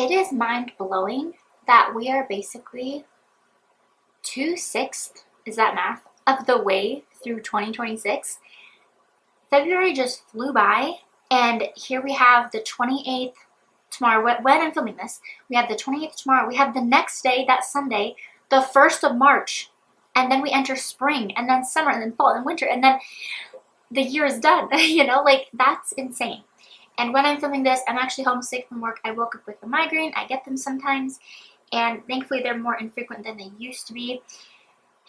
It is mind-blowing that we are basically 2/6, is that math, of the way through 2026. February just flew by, and here we have the 28th tomorrow. When I'm filming this, we have the 28th tomorrow. We have the next day, that Sunday, the 1st of March, and then we enter spring, and then summer, and then fall, and winter, and then the year is done. You know, like, that's insane. And when I'm filming this, I'm actually homesick from work. I woke up with a migraine. I get them sometimes, and thankfully they're more infrequent than they used to be.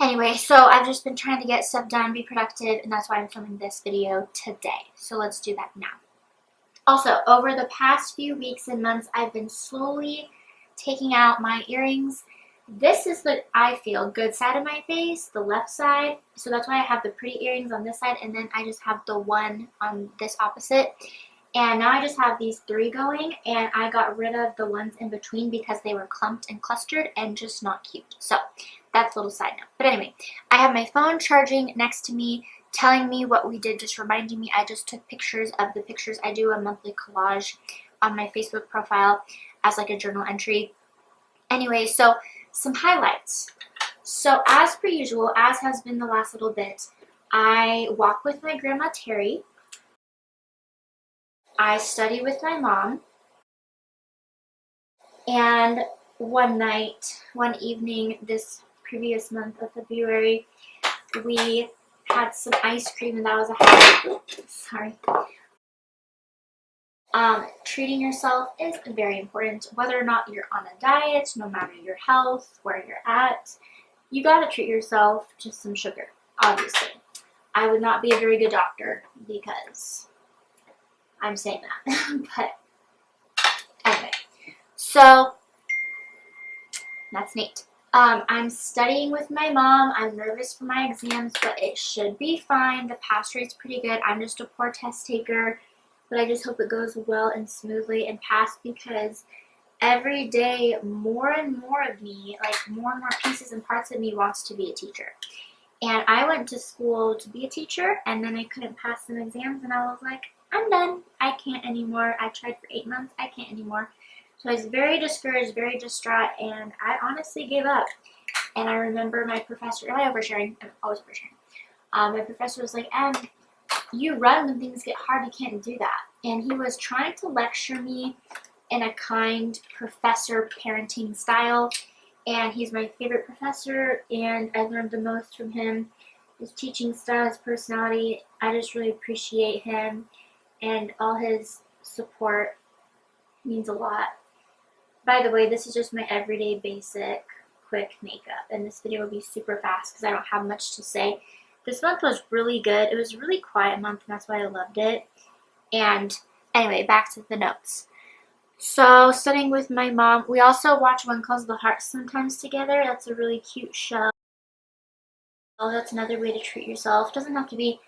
Anyway, so I've just been trying to get stuff done, be productive, and that's why I'm filming this video today. So let's do that now. Also, over the past few weeks and months, I've been slowly taking out my earrings. This is the, I feel, good side of my face, the left side. So that's why I have the pretty earrings on this side, and then I just have the one on this opposite. And now I just have these 3 going, and I got rid of the ones in between because they were clumped and clustered and just not cute. So that's a little side note. But anyway, I have my phone charging next to me, telling me what we did, just reminding me I just took pictures of the pictures. I do a monthly collage on my Facebook profile as like a journal entry. Anyway, so some highlights. So as per usual, as has been the last little bit, I walk with my grandma Terry. I study with my mom, and one evening this previous month of February, we had some ice cream, and that was a highlight. Sorry. Treating yourself is very important, whether or not you're on a diet, no matter your health, where you're at, you gotta treat yourself. Just some sugar, obviously. I would not be a very good doctor because I'm saying that. But anyway, so that's neat. I'm studying with my mom. I'm nervous for my exams, but it should be fine. The pass rate's pretty good. I'm just a poor test taker, but I just hope it goes well and smoothly and pass, because every day more and more of me, like more and more pieces and parts of me, wants to be a teacher. And I went to school to be a teacher, and then I couldn't pass some exams, and I was like, I'm done. I can't anymore. I tried for 8 months. I can't anymore. So I was very discouraged, very distraught, and I honestly gave up. And I remember my professor, am I oversharing? I'm always oversharing. My professor was like, you run when things get hard, you can't do that. And he was trying to lecture me in a kind professor parenting style. And he's my favorite professor, and I learned the most from him. His teaching style, his personality, I just really appreciate him, and all his support means a lot. By the way, this is just my everyday basic quick makeup, and this video will be super fast because I don't have much to say. This month was really good. It was a really quiet month, and that's why I loved it. And anyway, back to the notes. So, studying with my mom. We also watch One Calls the Heart sometimes together. That's a really cute show. That's another way to treat yourself. It doesn't have to be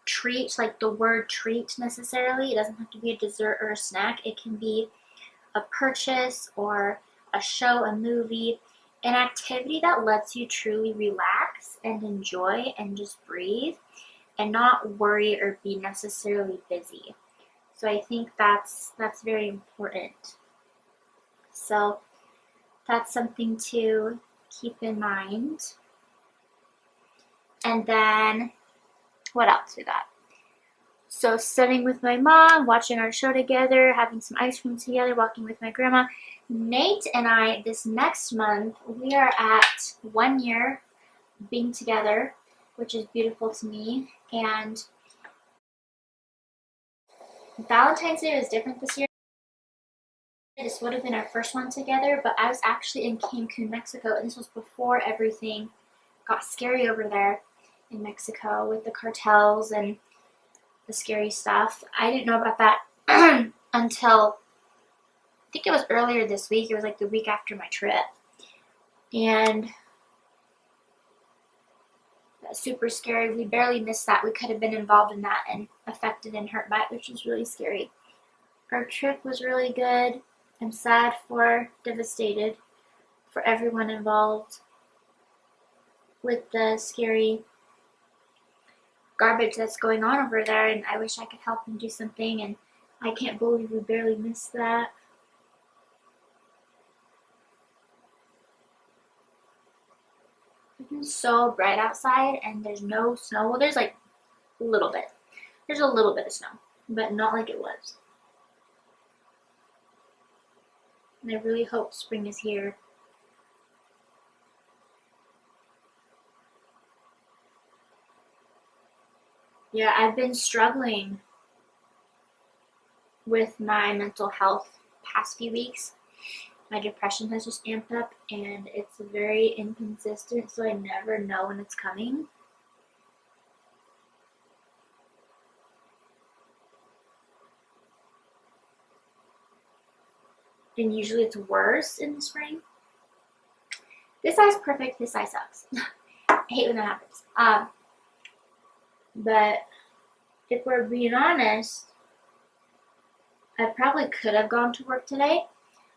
treat, like the word treat necessarily. It doesn't have to be a dessert or a snack. It can be a purchase or a show, a movie, an activity that lets you truly relax and enjoy and just breathe and not worry or be necessarily busy. So I think that's very important. So that's something to keep in mind. And then what else we got? So studying with my mom, watching our show together, having some ice cream together, walking with my grandma. Nate and I, this next month, we are at 1 year being together, which is beautiful to me. And Valentine's Day was different this year. This would have been our first one together, but I was actually in Cancun, Mexico, and this was before everything got scary over there in Mexico with the cartels and the scary stuff. I didn't know about that until I think it was earlier this week. It was like the week after my trip. And that's super scary. We barely missed that. We could have been involved in that and affected and hurt by it, which was really scary. Our trip was really good. I'm sad for, devastated for everyone involved with the scary garbage that's going on over there, and I wish I could help and do something, and I can't believe we barely missed that. It's been so bright outside and there's no snow. Well, there's like a little bit. There's a little bit of snow, but not like it was. And I really hope spring is here. Yeah, I've been struggling with my mental health past few weeks. My depression has just amped up and it's very inconsistent, so I never know when it's coming. And usually it's worse in the spring. This eye's perfect, this eye sucks. I hate when that happens. But if we're being honest, I probably could have gone to work today,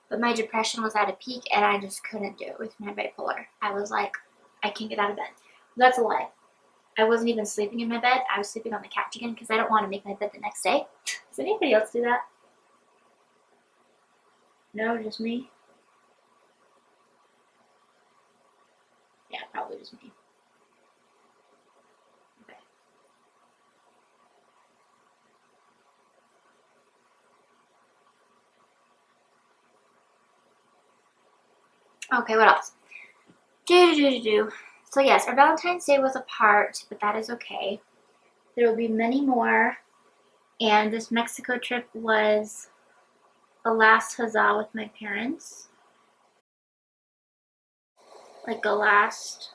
but my depression was at a peak and I just couldn't do it with my bipolar. I was like, I can't get out of bed. That's a lie. I wasn't even sleeping in my bed. I was sleeping on the couch again because I don't want to make my bed the next day. Does anybody else do that? No, just me? Yeah, probably just me. Okay. Okay, what else? So yes, our Valentine's Day was apart, but that is okay. There will be many more. And this Mexico trip was a last huzzah with my parents. Like a last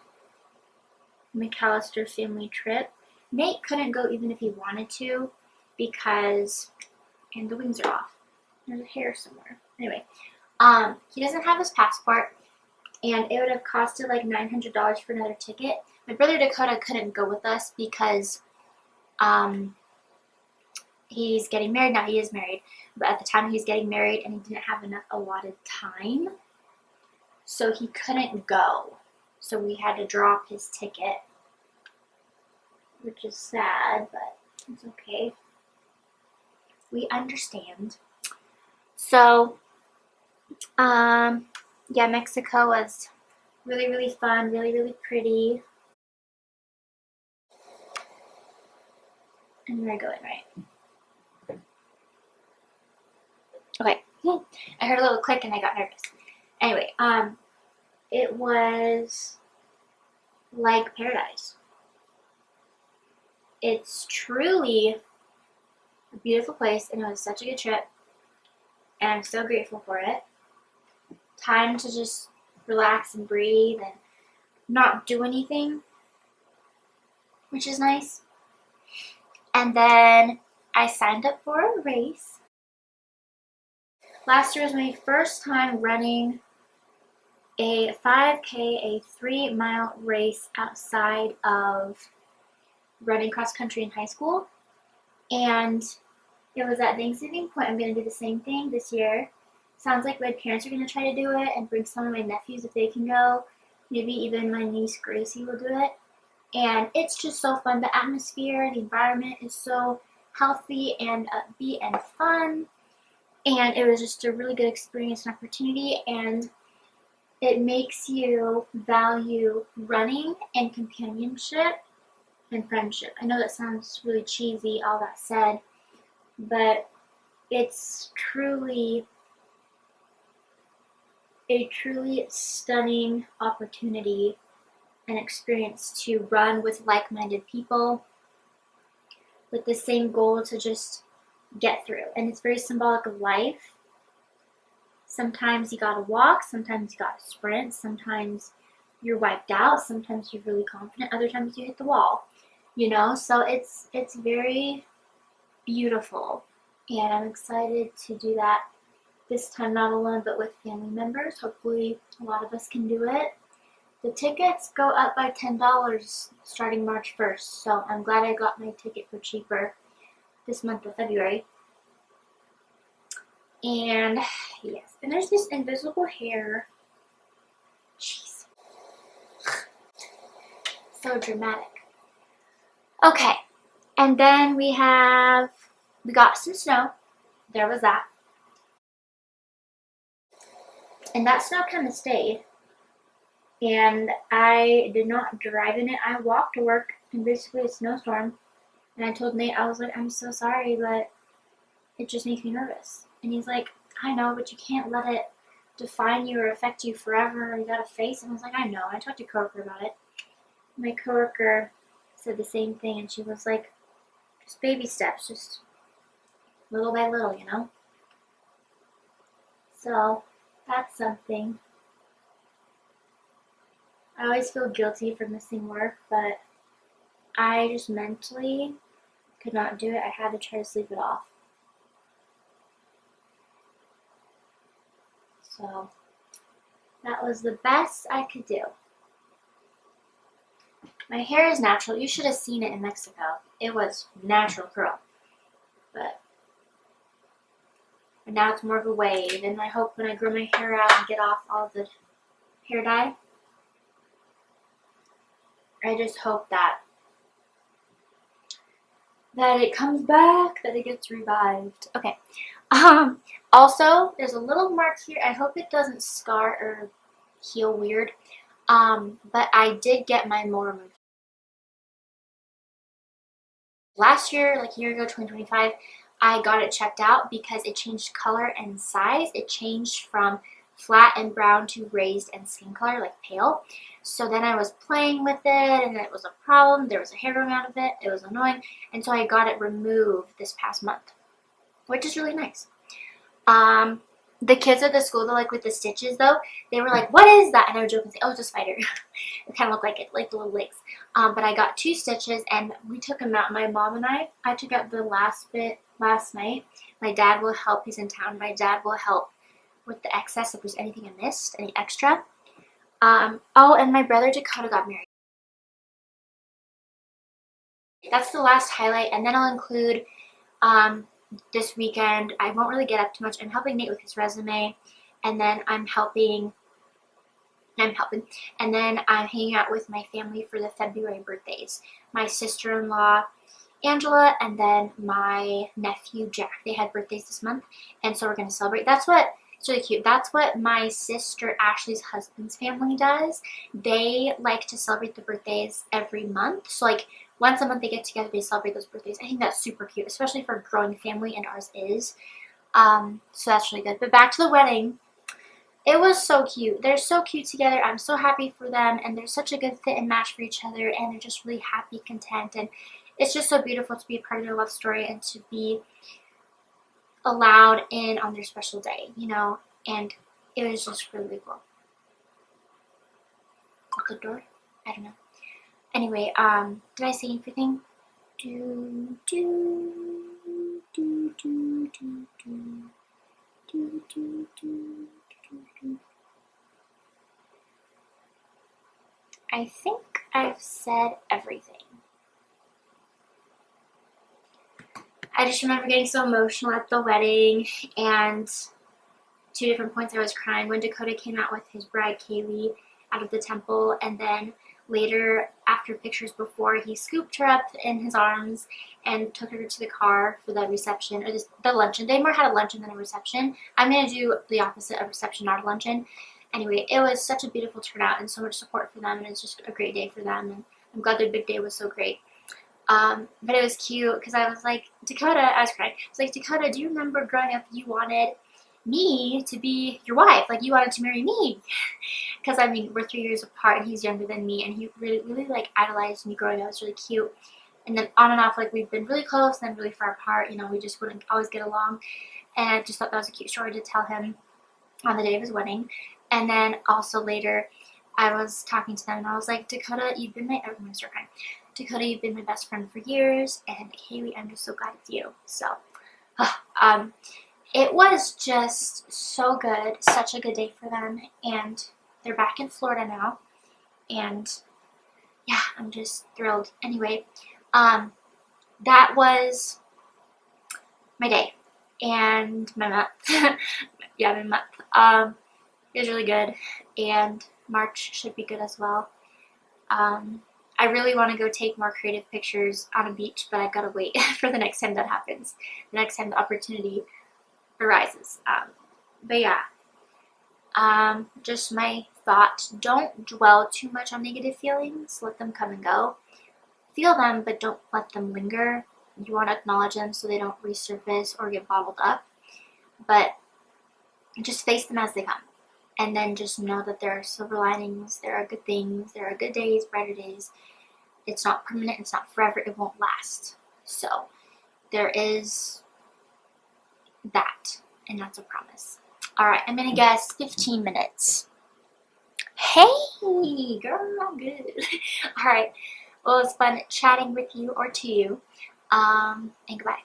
McAllister family trip. Nate couldn't go even if he wanted to because, and the wings are off. There's a hair somewhere. Anyway, he doesn't have his passport, and it would have costed like $900 for another ticket. My brother Dakota couldn't go with us because he's getting married. Now he is married, but at the time he was getting married and he didn't have enough allotted time, so he couldn't go. So we had to drop his ticket, which is sad, but it's okay. We understand. So, yeah, Mexico was really, really fun, really, really pretty. And we're going right. Okay. I heard a little click and I got nervous. Anyway, it was like paradise. It's truly a beautiful place and it was such a good trip. And I'm so grateful for it. Time to just relax and breathe and not do anything, which is nice. And then I signed up for a race. Last year was my first time running a 5K, a 3-mile race outside of running cross country in high school. And it was at Thanksgiving point. I'm going to do the same thing this year. Sounds like my parents are going to try to do it and bring some of my nephews if they can go. Maybe even my niece Gracie will do it. And it's just so fun. The atmosphere, the environment is so healthy and upbeat and fun. And it was just a really good experience and opportunity. And it makes you value running and companionship and friendship. I know that sounds really cheesy, all that said, but it's truly a truly stunning opportunity and experience to run with like-minded people with the same goal to just get through. And it's very symbolic of life. Sometimes you gotta walk, sometimes you gotta sprint, sometimes you're wiped out, sometimes you're really confident, other times you hit the wall, you know? So it's very beautiful, and I'm excited to do that this time, not alone, but with family members. Hopefully a lot of us can do it. The tickets go up by $10 starting March 1st, so I'm glad I got my ticket for cheaper this month of February. And yes, and there's this invisible hair. Jeez. So dramatic. Okay, and then we got some snow. There was that. And that snow kind of stayed. and I did not drive in it. I walked to work in basically a snowstorm, and I told Nate, I was like, I'm so sorry, but it just makes me nervous. And he's like, I know, but you can't let it define you or affect you forever. You gotta face it. And I was like, I know. I talked to a coworker about it. My coworker said the same thing, and she was like, just baby steps, just little by little, you know? So that's something. I always feel guilty for missing work, but I just mentally could not do it. I had to try to sleep it off. So that was the best I could do. My hair is natural. You should have seen it in Mexico. It was natural curl. But now it's more of a wave. And I hope when I grow my hair out and get off all the hair dye, I just hope that it comes back, that it gets revived. Okay. Also, there's a little mark here. I hope it doesn't scar or heal weird. But I did get my mole removed. Last year, like a year ago, 2025, I got it checked out because it changed color and size. It changed from flat and brown to raised and skin color, like pale. So then I was playing with it and it was a problem. There was a hair growing out of it. It was annoying. And so I got it removed this past month, which is really nice. The kids at the school, though, like with the stitches, though, they were like, what is that? And I would joke and say, oh, it's a spider. It kind of looked like it, like the little legs. But I got 2 stitches, and we took them out. My mom and I took out the last bit last night. My dad will help. He's in town. My dad will help with the excess if there's anything I missed, any extra. Oh, and my brother Dakota got married. That's the last highlight, and then I'll include this weekend. I won't really get up too much. I'm helping Nate with his resume, and then I'm helping, and then I'm hanging out with my family for the February birthdays. My sister-in-law, Angela, and then my nephew, Jack. They had birthdays this month, and so we're going to celebrate. It's really cute. That's what my sister Ashley's husband's family does. They like to celebrate the birthdays every month. So like once a month they get together, they celebrate those birthdays. I think that's super cute, especially for a growing family, and ours is. So that's really good. But back to the wedding. It was so cute. They're so cute together. I'm so happy for them, and they're such a good fit and match for each other, and they're just really happy, content, and it's just so beautiful to be a part of their love story and to be allowed in on their special day, you know, and it was just really cool. At the door? I don't know. Anyway, did I say anything? Do, do, do, do, do, do, do, do, do. I think I've said everything. I just remember getting so emotional at the wedding, and 2 different points I was crying. When Dakota came out with his bride Kaylee out of the temple, and then later, after pictures before, he scooped her up in his arms and took her to the car for the reception, or the luncheon. They more had a luncheon than a reception. I'm going to do the opposite, a reception, not a luncheon. Anyway, it was such a beautiful turnout and so much support for them, and it's just a great day for them, and I'm glad their big day was so great. But it was cute because I was like, Dakota, I was crying. I was like, Dakota, do you remember growing up you wanted me to be your wife? Like, you wanted to marry me. Because, I mean, we're 3 years apart, and he's younger than me, and he really, really, like, idolized me growing up. It was really cute. And then on and off, like, we've been really close and then really far apart. You know, we just wouldn't always get along. And I just thought that was a cute story to tell him on the day of his wedding. And then also later, I was talking to them, and I was like, Dakota, you've been Dakota, you've been my best friend for years, and Haley, I'm just so glad it's you. So, it was just so good, such a good day for them, and they're back in Florida now, and yeah, I'm just thrilled. Anyway, that was my day, and my month. Yeah, my month. It was really good, and March should be good as well. I really want to go take more creative pictures on a beach, but I've got to wait for the next time that happens, the next time the opportunity arises. But yeah, just my thought. Don't dwell too much on negative feelings. Let them come and go. Feel them, but don't let them linger. You want to acknowledge them so they don't resurface or get bottled up. But just face them as they come. And then just know that there are silver linings, there are good things, there are good days, brighter days. It's not permanent, it's not forever, it won't last. So there is that, and that's a promise. All right, I'm gonna guess 15 minutes. Hey, girl, I'm good. All right, well, it was fun chatting with you or to you, and goodbye.